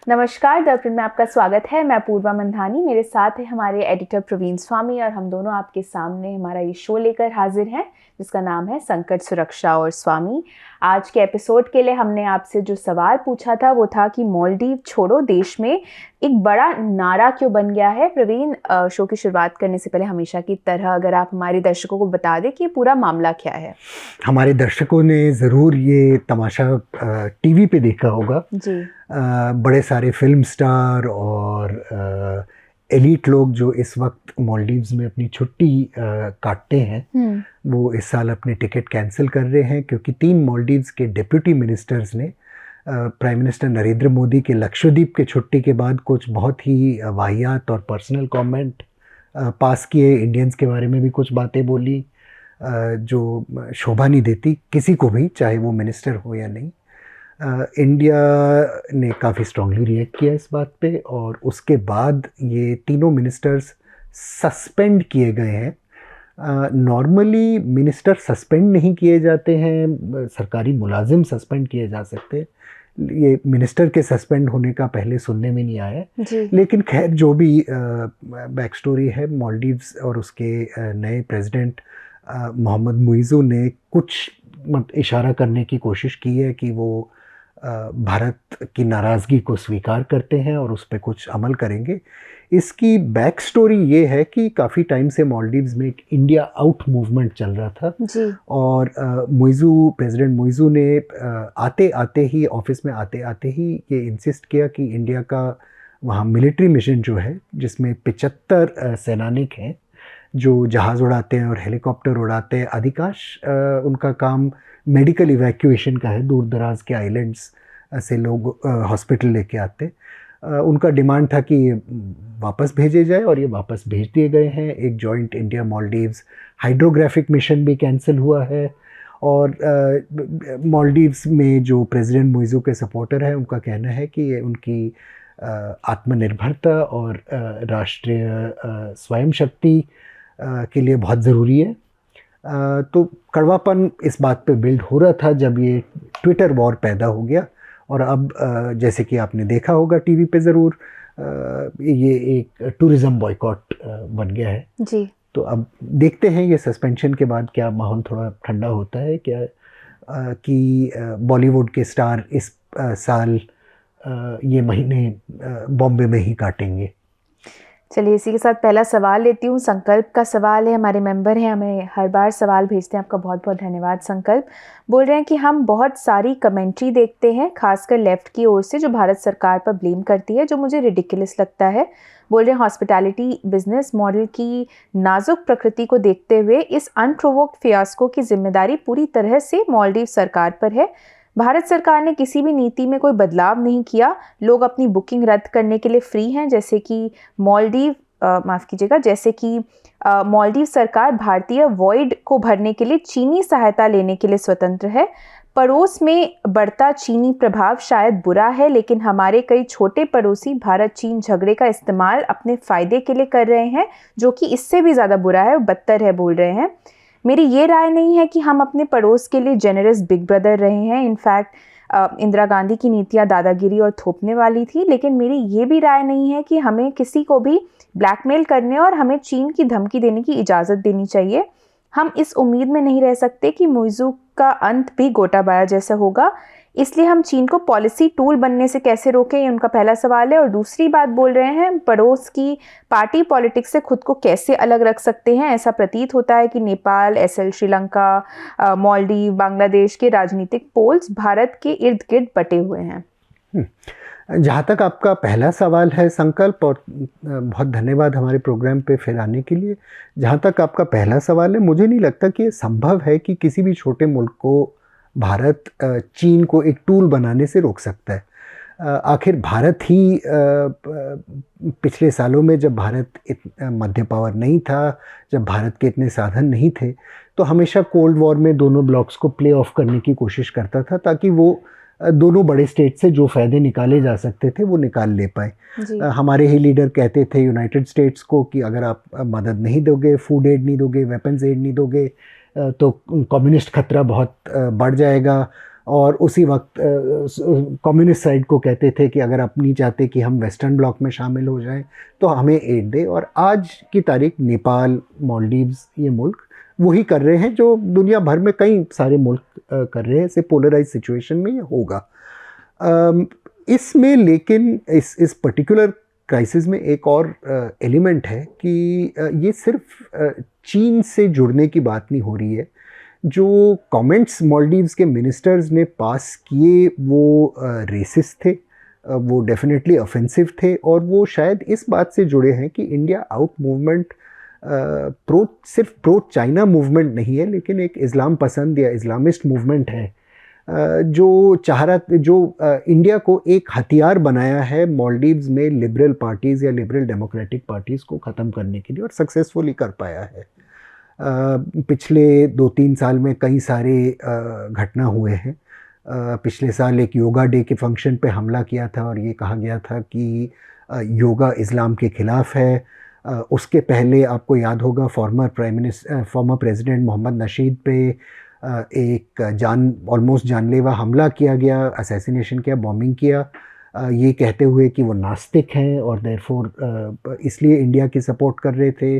नमस्कार, दर्पण में आपका स्वागत है। मैं पूर्वा मंधानी, मेरे साथ है हमारे एडिटर प्रवीण स्वामी और हम दोनों आपके सामने हमारा ये शो लेकर हाजिर हैं जिसका नाम है संकट सुरक्षा और स्वामी। आज के एपिसोड के लिए हमने आपसे जो सवाल पूछा था वो था कि मालदीव छोड़ो देश में एक बड़ा नारा क्यों बन गया है। प्रवीण, शो की शुरुआत करने से पहले हमेशा की तरह अगर आप हमारे दर्शकों को बता दें कि पूरा मामला क्या है। हमारे दर्शकों ने ज़रूर ये तमाशा टीवी पे देखा होगा जी। बड़े सारे फिल्म स्टार और एलीट लोग जो इस वक्त मालदीव्स में अपनी छुट्टी काटते हैं वो इस साल अपने टिकट कैंसिल कर रहे हैं क्योंकि 3 मालदीव्स के डिप्यूटी मिनिस्टर्स ने प्राइम मिनिस्टर नरेंद्र मोदी के लक्षद्वीप के छुट्टी के बाद कुछ बहुत ही वाहियात और पर्सनल कमेंट पास किए। इंडियंस के बारे में भी कुछ बातें बोली जो शोभा नहीं देती किसी को भी, चाहे वो मिनिस्टर हो या नहीं। इंडिया ने काफ़ी स्ट्रांगली रिएक्ट किया इस बात पे और उसके बाद ये तीनों मिनिस्टर्स सस्पेंड किए गए हैं। नॉर्मली मिनिस्टर सस्पेंड नहीं किए जाते हैं, सरकारी मुलाजिम सस्पेंड किए जा सकते हैं। ये मिनिस्टर के सस्पेंड होने का पहले सुनने में नहीं आया, लेकिन खैर जो भी बैक स्टोरी है, मालदीव्स और उसके नए प्रेसिडेंट मोहम्मद मुइज़ू ने कुछ इशारा करने की कोशिश की है कि वो भारत की नाराज़गी को स्वीकार करते हैं और उस पर कुछ अमल करेंगे। इसकी बैक स्टोरी ये है कि काफ़ी टाइम से मालदीव्स में एक इंडिया आउट मूवमेंट चल रहा था जी। और प्रेसिडेंट मुइज़ू ने आते आते ही ऑफिस में आते आते ही ये इंसिस्ट किया कि इंडिया का वहाँ मिलिट्री मिशन जो है जिसमें 75 सैनिक हैं जो जहाज़ उड़ाते हैं और हेलीकॉप्टर उड़ाते हैं। अधिकांश उनका काम मेडिकल इवैक्यूएशन का है, दूर दराज के आइलैंड्स से लोग हॉस्पिटल लेके आते। उनका डिमांड था कि ये वापस भेजे जाए और ये वापस भेज दिए गए हैं। एक joint India Maldives hydrographic mission भी कैंसिल हुआ है और मालदीव्स में जो प्रेसिडेंट मुइज़ू के सपोर्टर हैं उनका कहना है कि ये उनकी आत्मनिर्भरता और राष्ट्रीय स्वयं शक्ति के लिए बहुत ज़रूरी है। तो कड़वापन इस बात पे बिल्ड हो रहा था जब ये ट्विटर वॉर पैदा हो गया और अब जैसे कि आपने देखा होगा टीवी पे ज़रूर, ये एक टूरिज़्म बॉयकॉट बन गया है। जी। तो अब देखते हैं ये सस्पेंशन के बाद क्या माहौल थोड़ा ठंडा होता है क्या कि बॉलीवुड के स्टार इस साल ये महीने बॉम्बे में ही काटेंगे। चलिए, इसी के साथ पहला सवाल लेती हूँ। संकल्प का सवाल है, हमारे मेंबर हैं, हमें हर बार सवाल भेजते हैं। आपका बहुत बहुत धन्यवाद संकल्प। बोल रहे हैं कि हम बहुत सारी कमेंट्री देखते हैं खासकर लेफ्ट की ओर से जो भारत सरकार पर ब्लेम करती है, जो मुझे रिडिकुलस लगता है। बोल रहे हैं हॉस्पिटैलिटी बिजनेस मॉडल की नाजुक प्रकृति को देखते हुए इस अनप्रोवोक्ड फियास्को की जिम्मेदारी पूरी तरह से मालदीव सरकार पर है। भारत सरकार ने किसी भी नीति में कोई बदलाव नहीं किया। लोग अपनी बुकिंग रद्द करने के लिए फ्री हैं, जैसे कि मालदीव सरकार भारतीय वॉइड को भरने के लिए चीनी सहायता लेने के लिए स्वतंत्र है। पड़ोस में बढ़ता चीनी प्रभाव शायद बुरा है, लेकिन हमारे कई छोटे पड़ोसी भारत चीन झगड़े का इस्तेमाल अपने फ़ायदे के लिए कर रहे हैं, जो कि इससे भी ज़्यादा बुरा है, बदतर है। बोल रहे हैं मेरी ये राय नहीं है कि हम अपने पड़ोस के लिए जेनरस बिग ब्रदर रहे हैं। इनफैक्ट इंदिरा गांधी की नीतियां दादागिरी और थोपने वाली थी, लेकिन मेरी ये भी राय नहीं है कि हमें किसी को भी ब्लैकमेल करने और हमें चीन की धमकी देने की इजाज़त देनी चाहिए। हम इस उम्मीद में नहीं रह सकते कि मुइज़ू का अंत भी गोटाबाया जैसा होगा, इसलिए हम चीन को पॉलिसी टूल बनने से कैसे रोकें, ये उनका पहला सवाल है। और दूसरी बात बोल रहे हैं पड़ोस की पार्टी पॉलिटिक्स से खुद को कैसे अलग रख सकते हैं। ऐसा प्रतीत होता है कि नेपाल, एसएल, श्रीलंका, मालदीव, बांग्लादेश के राजनीतिक पोल्स भारत के इर्द गिर्द बटे हुए हैं। जहाँ तक आपका पहला सवाल है संकल्प, और बहुत धन्यवाद हमारे प्रोग्राम पे फिर आने के लिए। जहाँ तक आपका पहला सवाल है, मुझे नहीं लगता कि ये संभव है कि किसी भी छोटे मुल्क को भारत चीन को एक टूल बनाने से रोक सकता है। आखिर भारत ही पिछले सालों में जब भारत मध्य पावर नहीं था, जब भारत के इतने साधन नहीं थे, तो हमेशा कोल्ड वॉर में दोनों ब्लॉक्स को प्ले ऑफ करने की कोशिश करता था ताकि वो दोनों बड़े स्टेट से जो फ़ायदे निकाले जा सकते थे वो निकाल ले पाए। हमारे ही लीडर कहते थे यूनाइटेड स्टेट्स को कि अगर आप मदद नहीं दोगे, फूड एड नहीं दोगे, वेपन्स एड नहीं दोगे, तो कम्युनिस्ट खतरा बहुत बढ़ जाएगा और उसी वक्त कम्युनिस्ट साइड को कहते थे कि अगर आप नहीं चाहते कि हम वेस्टर्न ब्लॉक में शामिल हो जाएं तो हमें एड दे। और आज की तारीख नेपाल, मालदीव्स, ये मुल्क वही कर रहे हैं जो दुनिया भर में कई सारे मुल्क कर रहे हैं। ऐसे पोलराइज सिचुएशन में ये होगा। इसमें लेकिन इस पर्टिकुलर क्राइसिस में एक और एलिमेंट है कि ये सिर्फ चीन से जुड़ने की बात नहीं हो रही है। जो कमेंट्स मालदीव्स के मिनिस्टर्स ने पास किए वो रेसिस्ट थे, वो डेफिनेटली ऑफेंसिव थे, और वो शायद इस बात से जुड़े हैं कि इंडिया आउट मूवमेंट सिर्फ प्रो चाइना मूवमेंट नहीं है, लेकिन एक इस्लाम पसंद या इस्लामिस्ट मूवमेंट है जो इंडिया को एक हथियार बनाया है मालदीव्स में लिबरल पार्टीज़ या लिबरल डेमोक्रेटिक पार्टीज़ को ख़त्म करने के लिए, और सक्सेसफुली कर पाया है। पिछले 2-3 साल में कई सारे घटना हुए हैं। पिछले साल एक योगा डे के फंक्शन पे हमला किया था और ये कहा गया था कि योगा इस्लाम के ख़िलाफ़ है। उसके पहले आपको याद होगा फॉर्मर प्रेसिडेंट मोहम्मद नशीद पे एक ऑलमोस्ट जानलेवा हमला किया गया, असैसिनेशन किया, बॉम्बिंग किया, ये कहते हुए कि वो नास्तिक हैं और देयरफॉर इसलिए इंडिया की सपोर्ट कर रहे थे।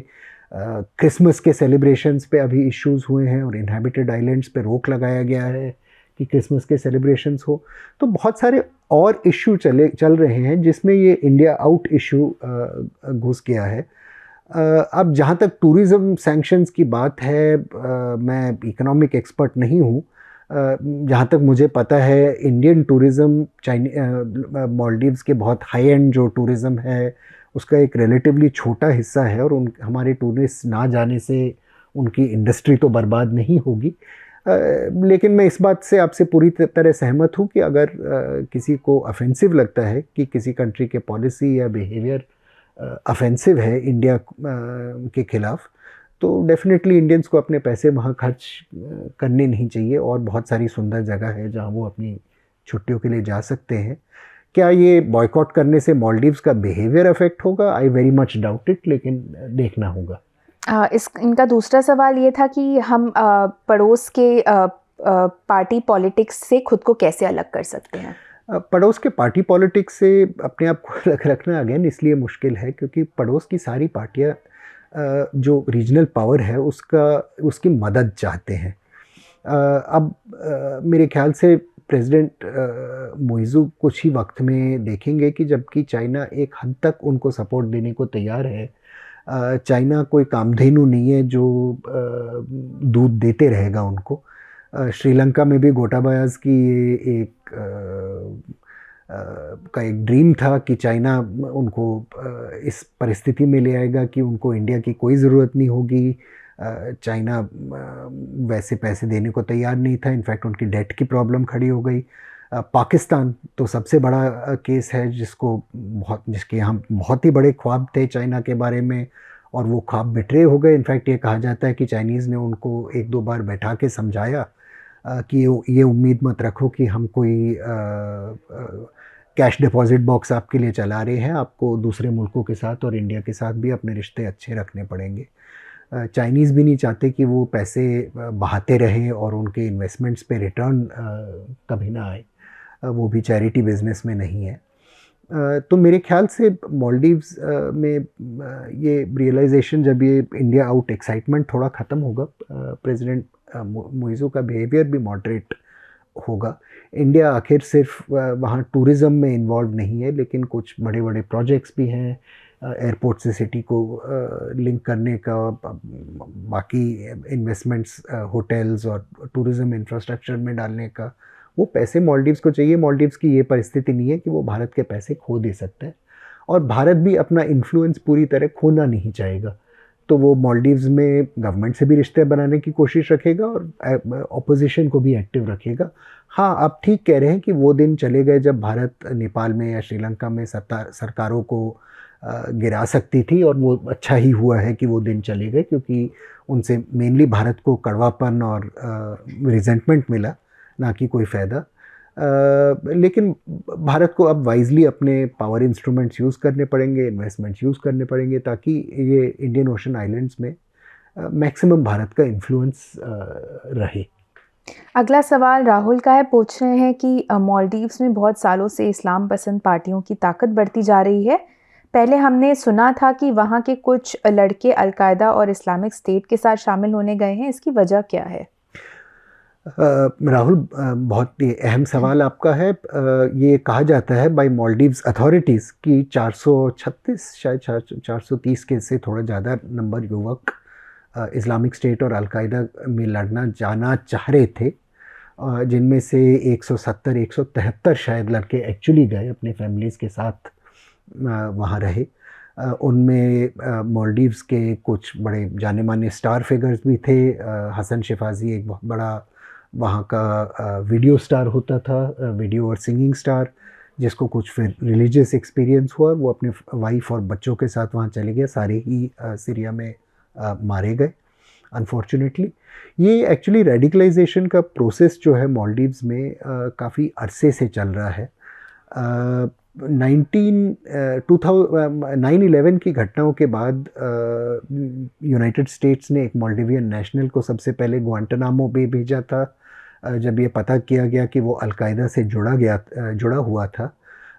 क्रिसमस के सेलिब्रेशंस पे अभी इश्यूज़ हुए हैं और इनहैबिटेड आइलैंड्स पे रोक लगाया गया है कि क्रिसमस के सेलिब्रेशंस हो। तो बहुत सारे और इशू चल रहे हैं जिसमें ये इंडिया आउट इशू घुस गया है। अब जहाँ तक टूरिज़्म सैंक्शंस की बात है, मैं इकोनॉमिक एक्सपर्ट नहीं हूँ। जहाँ तक मुझे पता है इंडियन टूरिज़्म मालदीव्स के बहुत हाई एंड जो टूरिज़्म है उसका एक रिलेटिवली छोटा हिस्सा है, और हमारे टूरिस्ट ना जाने से उनकी इंडस्ट्री तो बर्बाद नहीं होगी। लेकिन मैं इस बात से आपसे पूरी तरह सहमत हूँ कि अगर किसी को ऑफेंसिव लगता है कि किसी कंट्री के पॉलिसी या बिहेवियर ऑफेंसिव है इंडिया के ख़िलाफ़, तो डेफिनेटली इंडियंस को अपने पैसे वहाँ खर्च करने नहीं चाहिए, और बहुत सारी सुंदर जगह है जहाँ वो अपनी छुट्टियों के लिए जा सकते हैं। क्या ये बॉयकॉट करने से मालदीव्स का बिहेवियर अफेक्ट होगा? I very much doubt it, लेकिन देखना होगा। इनका दूसरा सवाल ये था कि हम पड़ोस के पार्टी पॉलिटिक्स से खुद को कैसे अलग कर सकते हैं? पड़ोस के पार्टी पॉलिटिक्स से अपने आप को अलग रखना अगेन इसलिए मुश्किल है क्योंकि पड़ोस की सारी पार्टियां जो रीजनल पावर है उसकी मदद चाहते हैं। अब मेरे ख्याल से प्रेसिडेंट मोइज़ू कुछ ही वक्त में देखेंगे कि जबकि चाइना एक हद तक उनको सपोर्ट देने को तैयार है। चाइना कोई कामधेनु नहीं है जो दूध देते रहेगा उनको। श्रीलंका में भी गोटाबायाज की एक ड्रीम था कि चाइना उनको इस परिस्थिति में ले आएगा कि उनको इंडिया की कोई ज़रूरत नहीं होगी। चाइना वैसे पैसे देने को तैयार नहीं था, इनफैक्ट उनकी डेट की प्रॉब्लम खड़ी हो गई। पाकिस्तान तो सबसे बड़ा केस है जिसके यहाँ बहुत ही बड़े ख्वाब थे चाइना के बारे में, और वो ख्वाब बिटरे हो गए। इनफैक्ट ये कहा जाता है कि चाइनीज़ ने उनको 1-2 बार बैठा के समझाया कि ये उम्मीद मत रखो कि हम कोई कैश डिपॉजिट बॉक्स आपके लिए चला रहे हैं, आपको दूसरे मुल्कों के साथ और इंडिया के साथ भी अपने रिश्ते अच्छे रखने पड़ेंगे। चाइनीज़ भी नहीं चाहते कि वो पैसे बहाते रहें और उनके इन्वेस्टमेंट्स पे रिटर्न कभी ना आए, वो भी चैरिटी बिजनेस में नहीं है। तो मेरे ख्याल से मालदीव्स में ये रियलाइजेशन, जब ये इंडिया आउट एक्साइटमेंट थोड़ा ख़त्म होगा, प्रेसिडेंट मोइज़ू का बिहेवियर भी मॉडरेट होगा। इंडिया आखिर सिर्फ वहाँ टूरिज़्म में इन्वॉल्व नहीं है, लेकिन कुछ बड़े बड़े प्रोजेक्ट्स भी हैं, एयरपोर्ट से सिटी को लिंक करने का, बाकी इन्वेस्टमेंट्स होटल्स और टूरिज़्म इंफ्रास्ट्रक्चर में डालने का, वो पैसे मालदीव्स को चाहिए। मालदीव्स की ये परिस्थिति नहीं है कि वो भारत के पैसे खो दे सकते हैं, और भारत भी अपना इन्फ्लुएंस पूरी तरह खोना नहीं चाहेगा। तो वो मालदीव्स में गवर्नमेंट से भी रिश्ते बनाने की कोशिश रखेगा और ऑपोजिशन को भी एक्टिव रखेगा। हाँ, आप ठीक कह रहे हैं कि वो दिन चले गए जब भारत नेपाल में या श्रीलंका में सरकारों को गिरा सकती थी, और वो अच्छा ही हुआ है कि वो दिन चले गए, क्योंकि उनसे मेनली भारत को कड़वापन और रिजेंटमेंट मिला, ना कि कोई फ़ायदा। लेकिन भारत को अब वाइजली अपने पावर इंस्ट्रूमेंट्स यूज़ करने पड़ेंगे, इन्वेस्टमेंट्स यूज़ करने पड़ेंगे, ताकि ये इंडियन ओशन आइलैंड्स में मैक्सिमम भारत का इन्फ्लुएंस रहे। अगला सवाल राहुल का है, पूछ रहे हैं कि मालदीव्स में बहुत सालों से इस्लाम पसंद पार्टियों की ताकत बढ़ती जा रही है। पहले हमने सुना था कि वहाँ के कुछ लड़के अलकायदा और इस्लामिक स्टेट के साथ शामिल होने गए हैं, इसकी वजह क्या है? राहुल, बहुत ही अहम सवाल आपका है। ये कहा जाता है बाय मालदीव्स अथॉरिटीज़ कि 436 शायद 430 के से थोड़ा ज़्यादा नंबर युवक इस्लामिक स्टेट और अलकायदा में लड़ना जाना चाह रहे थे, जिनमें से 170-173 शायद लड़के एक्चुअली गए अपने फैमिलीज़ के साथ, वहाँ रहे। उनमें मालदीव्स के कुछ बड़े जाने माने स्टार फिगर्स भी थे। हसन शिफाजी एक बहुत बड़ा वहाँ का वीडियो स्टार होता था, वीडियो और सिंगिंग स्टार, जिसको कुछ फिर रिलीजियस एक्सपीरियंस हुआ। वो अपने वाइफ और बच्चों के साथ वहाँ चले गए, सारे ही सीरिया में मारे गए अनफॉर्चुनेटली। ये एक्चुअली रेडिकलाइजेशन का प्रोसेस जो है मालदीव्स में काफ़ी अरसे से चल रहा है। 9/11 की घटनाओं के बाद यूनाइटेड स्टेट्स ने एक मालदीवियन नेशनल को सबसे पहले ग्वांटानामो बे भेजा था, जब ये पता किया गया कि वो अलकायदा से जुड़ा हुआ था।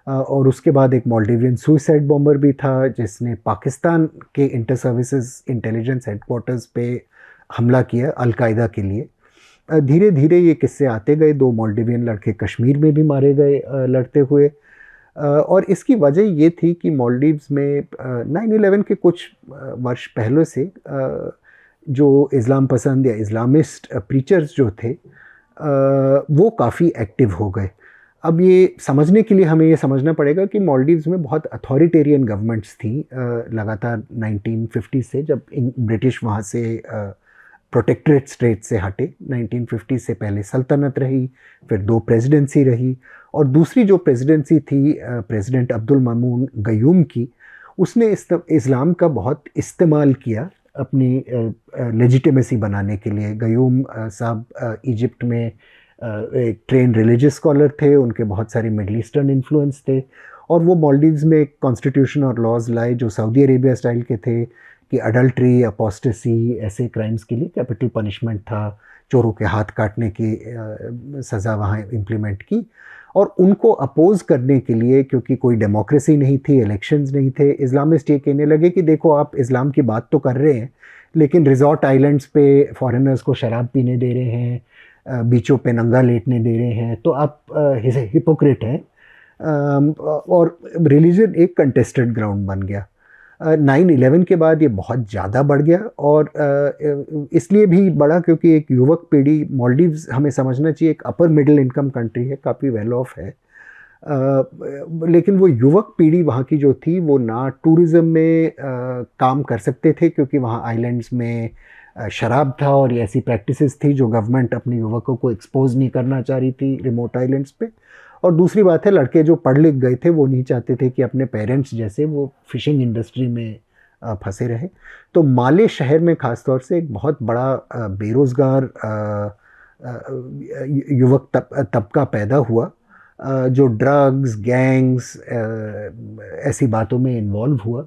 और उसके बाद एक मालदीवियन सुइसाइड बॉम्बर भी था, जिसने पाकिस्तान के इंटर सर्विसेज इंटेलिजेंस हेडक्वार्टर्स पे हमला किया अलकायदा के लिए। धीरे धीरे ये किस्से आते गए। 2 मालदीवियन लड़के कश्मीर में भी मारे गए लड़ते हुए। और इसकी वजह ये थी कि मालदीव्स में 9/11 के कुछ वर्ष पहले से जो इस्लाम पसंद या इस्लामिस्ट प्रीचर्स जो थे, वो काफ़ी एक्टिव हो गए। अब ये समझने के लिए हमें ये समझना पड़ेगा कि मालदीव्स में बहुत अथॉरिटेरियन गवर्नमेंट्स थी लगातार 1950 से, जब ब्रिटिश वहाँ से प्रोटेक्टरेट स्टेट से हटे। 1950 से पहले सल्तनत रही, फिर 2 प्रेसिडेंसी रही, और दूसरी जो प्रेसिडेंसी थी प्रेसिडेंट अब्दुल ममून गयूम की, उसने इस्लाम का बहुत इस्तेमाल किया अपनी लेजिटिमेसी बनाने के लिए। गयूम साहब इजिप्ट में एक ट्रेन रिलीजियस स्कॉलर थे, उनके बहुत सारे मिडल ईस्टर्न इन्फ्लुएंस थे, और वो मालदीव्स में एक कॉन्स्टिट्यूशन और लॉज लाए जो सऊदी अरेबिया स्टाइल के थे कि अडल्ट्री, अपोस्टेसी ऐसे क्राइम्स के लिए कैपिटल पनिशमेंट था, चोरों के हाथ काटने की सज़ा वहाँ इम्प्लीमेंट की। और उनको अपोज करने के लिए, क्योंकि कोई डेमोक्रेसी नहीं थी, इलेक्शंस नहीं थे, इस्लामिस्ट ये कहने लगे कि देखो आप इस्लाम की बात तो कर रहे हैं, लेकिन रिजॉर्ट आइलैंड्स पे फॉरेनर्स को शराब पीने दे रहे हैं, बीचों पे नंगा लेटने दे रहे हैं, तो आप हिपोक्रेट हैं। और रिलीजन एक कंटेस्टेड ग्राउंड बन गया। 9/11 के बाद ये बहुत ज़्यादा बढ़ गया, और इसलिए भी बढ़ा क्योंकि एक युवक पीढ़ी, मालदीव्स हमें समझना चाहिए एक अपर मिडिल इनकम कंट्री है, काफ़ी वेल ऑफ है, लेकिन वो युवक पीढ़ी वहाँ की जो थी वो ना टूरिज़्म में काम कर सकते थे, क्योंकि वहाँ आइलैंड्स में शराब था और ये ऐसी प्रैक्टिसेस थी जो गवर्नमेंट अपने युवकों को एक्सपोज नहीं करना चाह रही थी रिमोट आइलैंड्स पे। और दूसरी बात है, लड़के जो पढ़ लिख गए थे वो नहीं चाहते थे कि अपने पेरेंट्स जैसे वो फिशिंग इंडस्ट्री में फंसे रहे। तो माले शहर में ख़ासतौर से एक बहुत बड़ा बेरोज़गार युवक तबका पैदा हुआ, जो ड्रग्स, गैंग्स, ऐसी बातों में इन्वॉल्व हुआ।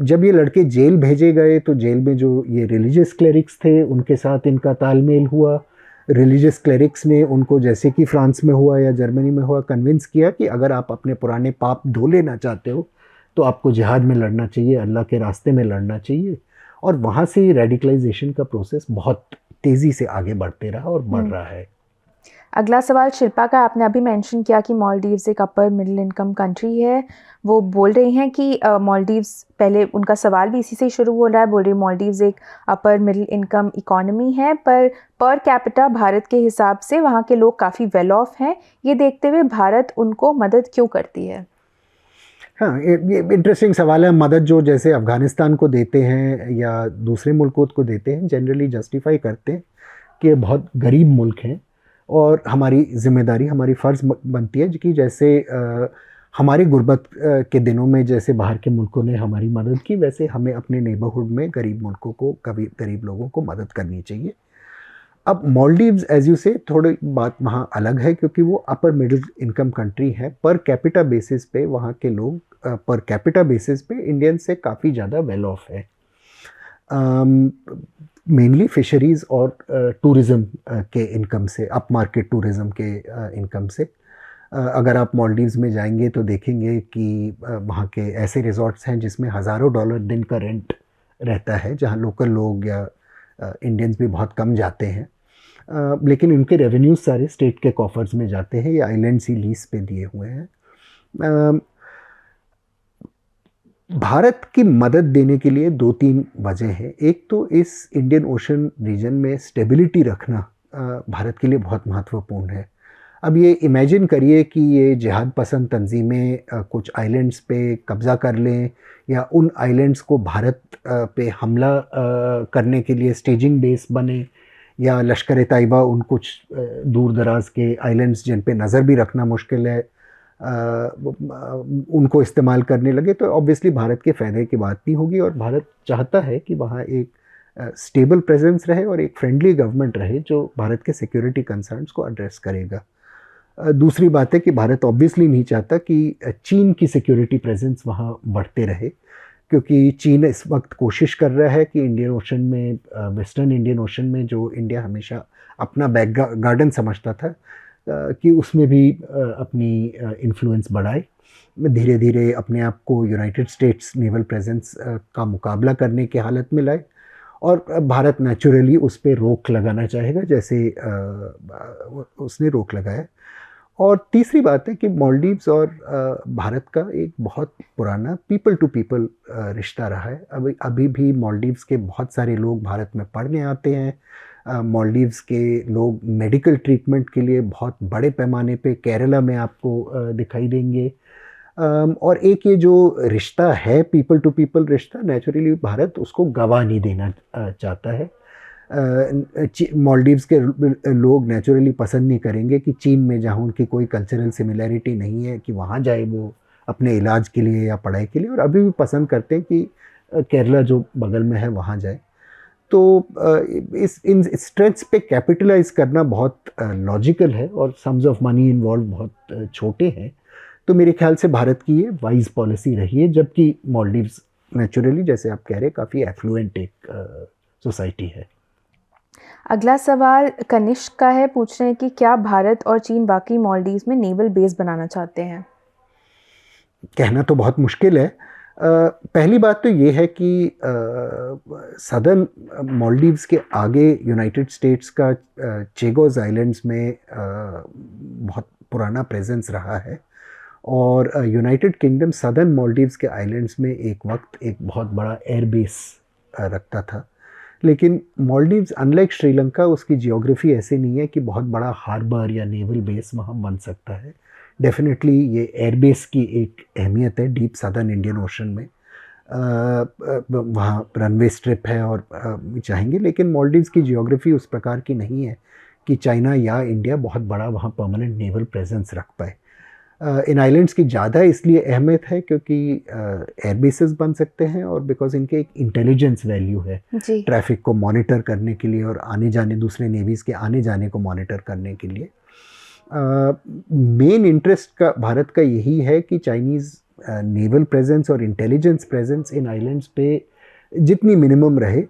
जब ये लड़के जेल भेजे गए तो जेल में जो ये रिलीजियस क्लेरिक्स थे उनके साथ इनका तालमेल हुआ। रिलीजियस क्लेरिक्स ने उनको, जैसे कि फ्रांस में हुआ या जर्मनी में हुआ, कन्विंस किया कि अगर आप अपने पुराने पाप धो लेना चाहते हो तो आपको जिहाद में लड़ना चाहिए, अल्लाह के रास्ते में लड़ना चाहिए। और वहाँ से रेडिकलाइजेशन का प्रोसेस बहुत तेज़ी से आगे बढ़ते रहा और बढ़ रहा है। अगला सवाल शिल्पा का, आपने अभी मेंशन किया कि मालदीव्स एक अपर मिडिल इनकम कंट्री है। वो बोल रही हैं कि मालदीव्स, पहले उनका सवाल भी इसी से शुरू हो रहा है, बोल रही मालदीव्स एक अपर मिडिल इनकम इकोनॉमी है, पर कैपिटा भारत के हिसाब से वहाँ के लोग काफ़ी वेल ऑफ हैं। ये देखते हुए भारत उनको मदद क्यों करती है? हाँ, ये इंटरेस्टिंग सवाल है। मदद जो जैसे अफ़गानिस्तान को देते हैं या दूसरे मुल्कों को देते हैं, जनरली जस्टिफाई करते हैं कि ये बहुत गरीब मुल्क हैं और हमारी ज़िम्मेदारी, हमारी फ़र्ज़ बनती है कि जैसे हमारे गुर्बत के दिनों में जैसे बाहर के मुल्कों ने हमारी मदद की, वैसे हमें अपने नेबरहुड में गरीब मुल्कों को, गरीब लोगों को मदद करनी चाहिए। अब मालदीव्स एज यू से थोड़ी बात वहाँ अलग है, क्योंकि वो अपर मिडिल इनकम कंट्री है। पर कैपिटा बेसिस पे वहाँ के लोग पर कैपिटा बेसिस पे इंडियन से काफ़ी ज़्यादा वेल ऑफ है। मेनली फिशरीज़ और टूरिज़म के इनकम से, अप मार्केट टूरिज़म के इनकम से। अगर आप मालदीव्स में जाएंगे तो देखेंगे कि वहाँ के ऐसे रिजॉर्ट्स हैं जिसमें हज़ारों डॉलर दिन का रेंट रहता है, जहाँ लोकल लोग या इंडियंस भी बहुत कम जाते हैं। लेकिन उनके रेवेन्यूज सारे स्टेट के कॉफर्स में जाते हैं, ये आइलैंड्स ही लीज पे दिए हुए हैं। भारत की मदद देने के लिए 2-3 वजह हैं। एक तो इस इंडियन ओशन रीजन में स्टेबिलिटी रखना भारत के लिए बहुत महत्वपूर्ण है। अब ये इमेजिन करिए कि ये जिहाद पसंद तंजीमें कुछ आइलैंड्स पे कब्ज़ा कर लें, या उन आइलैंड्स को भारत पे हमला करने के लिए स्टेजिंग बेस बने, या लश्कर तैयबा उन कुछ दूर दराज के आइलैंड्स जिन पे नज़र भी रखना मुश्किल है उनको इस्तेमाल करने लगे, तो ऑब्वियसली भारत के फ़ायदे की बात नहीं होगी। और भारत चाहता है कि वहाँ एक स्टेबल प्रेजेंस रहे और एक फ्रेंडली गवर्नमेंट रहे जो भारत के सिक्योरिटी कंसर्न्स को एड्रेस करेगा। दूसरी बात है कि भारत ऑब्वियसली नहीं चाहता कि चीन की सिक्योरिटी प्रेजेंस वहाँ बढ़ते रहे, क्योंकि चीन इस वक्त कोशिश कर रहा है कि इंडियन ओशन में, वेस्टर्न इंडियन ओशन में, जो इंडिया हमेशा अपना बैक गार्डन समझता था, कि उसमें भी अपनी इन्फ्लुएंस बढ़ाए, धीरे धीरे अपने आप को यूनाइटेड स्टेट्स नेवल प्रेजेंस का मुकाबला करने की हालत में लाए। और भारत नेचुरली उस पर रोक लगाना चाहेगा, जैसे उसने रोक लगाया। और तीसरी बात है कि मालदीव्स और भारत का एक बहुत पुराना पीपल टू पीपल रिश्ता रहा है। अभी भी मालदीव्स के बहुत सारे लोग भारत में पढ़ने आते हैं। मालदीव्स के लोग मेडिकल ट्रीटमेंट के लिए बहुत बड़े पैमाने पे केरला में आपको दिखाई देंगे। और एक ये जो रिश्ता है, पीपल टू पीपल रिश्ता, नेचुरली भारत उसको गवा नहीं देना चाहता है। मालदीव्स के लोग नेचुरली पसंद नहीं करेंगे कि चीन में, जहाँ उनकी कोई कल्चरल सिमिलैरिटी नहीं है, कि वहाँ जाए वो अपने इलाज के लिए या पढ़ाई के लिए, और अभी भी पसंद करते हैं कि केरला जो बगल में है वहाँ जाए। तो इन स्ट्रेंथ्स पे कैपिटलाइज करना बहुत लॉजिकल है, और सम्स ऑफ मनी इन्वॉल्व बहुत छोटे हैं। तो मेरे ख्याल से भारत की ये वाइज पॉलिसी रही है, जबकि मालदीव्स नेचुरली, जैसे आप कह रहे हैं, काफ़ी एफ्लुएंट एक सोसाइटी है। अगला सवाल कनिष्क का है, पूछ रहे हैं कि क्या भारत और चीन वाकई मालदीव्स में नेवल बेस बनाना चाहते हैं? कहना तो बहुत मुश्किल है। पहली बात तो ये है कि सदर्न मालदीव्स के आगे यूनाइटेड स्टेट्स का चेगोस आइलैंड्स में बहुत पुराना प्रेजेंस रहा है, और यूनाइटेड किंगडम सदर्न मालदीव्स के आइलैंड्स में एक वक्त एक बहुत बड़ा एयरबेस रखता था। लेकिन मालदीव्स अनलाइक श्रीलंका, उसकी जियोग्राफी ऐसे नहीं है कि बहुत बड़ा हार्बर या नेवल बेस वहाँ बन सकता है। डेफिनेटली ये एयरबेस की एक अहमियत है डीप सदर्न इंडियन ओशन में। वहाँ रनवे स्ट्रिप है और चाहेंगे, लेकिन मालदीव्स की जियोग्राफी उस प्रकार की नहीं है कि चाइना या इंडिया बहुत बड़ा वहाँ परमानेंट नेवल प्रेजेंस रख पाए। इन आइलैंड्स की ज़्यादा इसलिए अहमियत है क्योंकि एयरबेसेस बन सकते हैं, और बिकॉज इनके एक इंटेलिजेंस वैल्यू है ट्रैफिक को मॉनिटर करने के लिए, और आने जाने, दूसरे नेवीज़ के आने जाने को मॉनिटर करने के लिए। मेन इंटरेस्ट का भारत का यही है कि चाइनीज़ नेवल प्रेजेंस और इंटेलिजेंस प्रेजेंस इन आइलैंड्स पे जितनी मिनिमम रहे,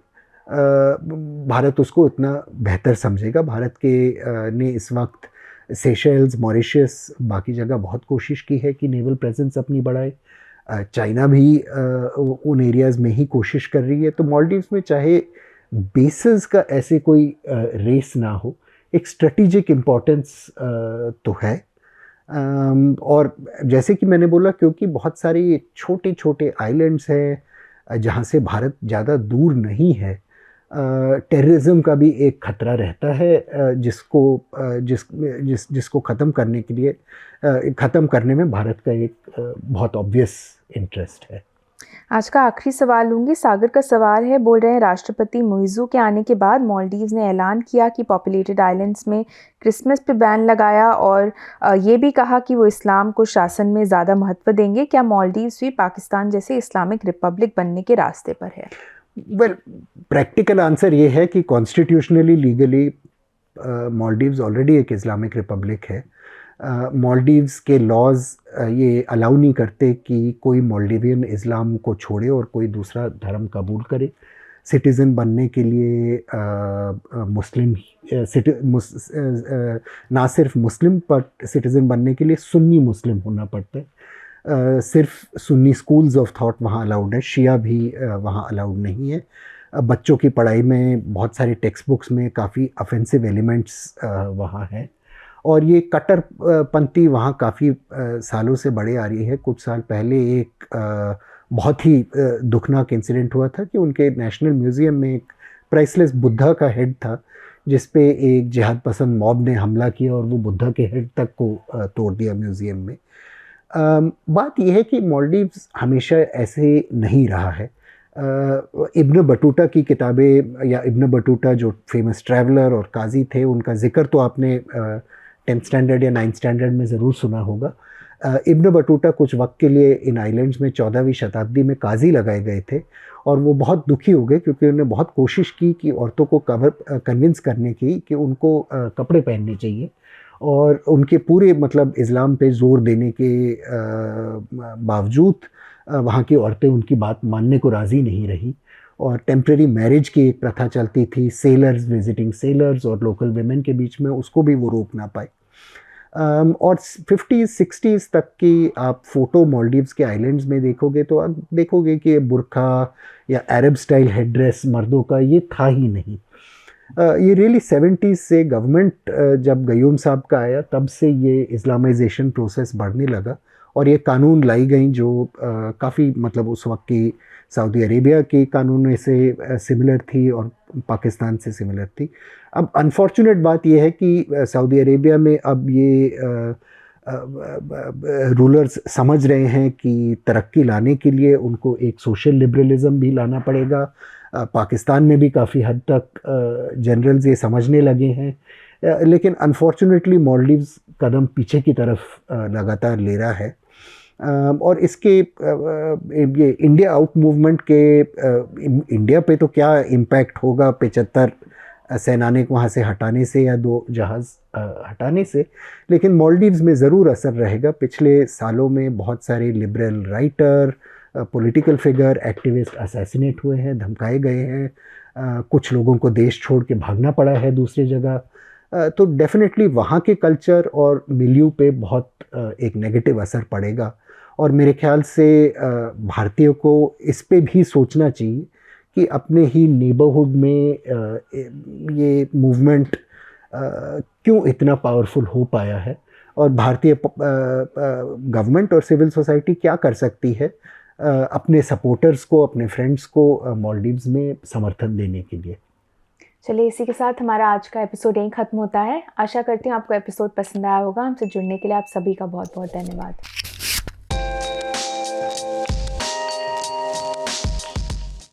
भारत उसको उतना बेहतर समझेगा। भारत के ने इस वक्त सेशेल्स, मॉरिशस, बाकी जगह बहुत कोशिश की है कि नेवल प्रेजेंस अपनी बढ़ाए। चाइना भी उन एरियाज़ में ही कोशिश कर रही है। तो मालदीव्स में चाहे बेसेस का ऐसे कोई रेस ना हो, एक स्ट्रेटेजिक इम्पोर्टेंस तो है। और जैसे कि मैंने बोला, क्योंकि बहुत सारे छोटे छोटे आइलैंड्स हैं जहाँ से भारत ज़्यादा दूर नहीं है, टेररिज्म का भी एक खतरा रहता है, जिसको ख़त्म करने के लिए, ख़त्म करने में भारत का एक बहुत ऑब्वियस इंटरेस्ट है। आज का आखिरी सवाल लूँगी। सागर का सवाल है, बोल रहे हैं राष्ट्रपति मुइज़ू के आने के बाद मालदीव्स ने ऐलान किया कि पॉपुलेटेड आइलैंड्स में क्रिसमस पे बैन लगाया, और ये भी कहा कि वो इस्लाम को शासन में ज़्यादा महत्व देंगे। क्या मालदीव्स भी पाकिस्तान जैसे इस्लामिक रिपब्लिक बनने के रास्ते पर है? वेल, प्रैक्टिकल आंसर ये है कि कॉन्स्टिट्यूशनली, लीगली मालदीव्स ऑलरेडी एक इस्लामिक रिपब्लिक है। मालदीव्स के लॉज ये अलाउ नहीं करते कि कोई मालदीवियन इस्लाम को छोड़े और कोई दूसरा धर्म कबूल करे। सिटीज़न बनने के लिए मुस्लिम ना सिर्फ मुस्लिम बट सिटीज़न बनने के लिए सुन्नी मुस्लिम होना पड़ता है। सिर्फ सुन्नी स्कूल्स ऑफ थॉट वहाँ अलाउड है, शिया भी वहाँ अलाउड नहीं है। बच्चों की पढ़ाई में बहुत सारी टेक्स्ट बुक्स में काफ़ी ऑफेंसिव एलिमेंट्स वहाँ हैं, और ये कट्टरपंथी वहाँ काफ़ी सालों से बढ़े आ रही है। कुछ साल पहले एक बहुत ही दुखनाक इंसिडेंट हुआ था कि उनके नेशनल म्यूज़ियम में एक प्राइसलेस बुद्धा का हेड था, जिस पे एक जिहाद पसंद मॉब ने हमला किया और वो बुद्धा के हेड तक को तोड़ दिया म्यूज़ियम में। बात यह है कि मालदीव्स हमेशा ऐसे नहीं रहा है। इब्न बटूता की किताबें, या इब्न बटूता जो फेमस ट्रैवलर और काजी थे, उनका ज़िक्र तो आपने 10th स्टैंडर्ड या 9th स्टैंडर्ड में ज़रूर सुना होगा। इब्न बटूता कुछ वक्त के लिए इन आइलैंड्स में 14वीं शताब्दी में काजी लगाए गए थे, और वो बहुत दुखी हो गए क्योंकि उन्होंने बहुत कोशिश की कि औरतों को कन्विंस करने की कि उनको कपड़े पहनने चाहिए, और उनके पूरे मतलब इस्लाम पे ज़ोर देने के बावजूद वहाँ की औरतें उनकी बात मानने को राज़ी नहीं रही, और टेम्प्रेरी मैरिज की एक प्रथा चलती थी, सेलर्स विजिटिंग सेलर्स और लोकल वेमेन के बीच में, उसको भी वो रोक ना पाए। और 50s 60s तक की आप फ़ोटो मालदीव्स के आइलैंड्स में देखोगे तो आप देखोगे कि बुर्का या अरब स्टाइल हेड ड्रेस मर्दों का ये था ही नहीं। ये रियली 70s से गवर्नमेंट जब गयूम साहब का आया तब से ये इस्लामाइजेशन प्रोसेस बढ़ने लगा, और ये कानून लाई गई जो काफ़ी मतलब उस वक्त की सऊदी अरेबिया के कानूनों से सिमिलर थी और पाकिस्तान से सिमिलर थी। अब अनफॉर्चुनेट बात यह है कि सऊदी अरेबिया में अब ये रूलर्स समझ रहे हैं कि तरक्की लाने के लिए उनको एक सोशल लिबरलिज़म भी लाना पड़ेगा। पाकिस्तान में भी काफ़ी हद तक जनरल्स ये समझने लगे हैं, लेकिन अनफॉर्चुनेटली मालदीव्स कदम पीछे की तरफ लगातार ले रहा है। और इसके ये इंडिया आउट मूवमेंट के इंडिया पे तो क्या इम्पैक्ट होगा 75 सैनानिक वहाँ से हटाने से या 2 जहाज़ हटाने से, लेकिन मालदीव्स में ज़रूर असर रहेगा। पिछले सालों में बहुत सारे liberal writer, political figure, activist assassinate हुए हैं, धमकाए गए हैं, कुछ लोगों को देश छोड़ के भागना पड़ा है दूसरी जगह। तो डेफिनेटली वहाँ के कल्चर और मिलियू पे बहुत एक नेगेटिव असर पड़ेगा, और मेरे ख्याल से भारतीयों को इस पे भी सोचना चाहिए कि अपने ही नेबरहुड में ये मूवमेंट क्यों इतना पावरफुल हो पाया है, और भारतीय गवर्नमेंट और सिविल सोसाइटी क्या कर सकती है अपने सपोर्टर्स को, अपने फ्रेंड्स को मालदीव्स में समर्थन देने के लिए। चलिए, इसी के साथ हमारा आज का एपिसोड यहीं ख़त्म होता है। आशा करती हूँ आपको एपिसोड पसंद आया होगा। हमसे जुड़ने के लिए आप सभी का बहुत बहुत धन्यवाद।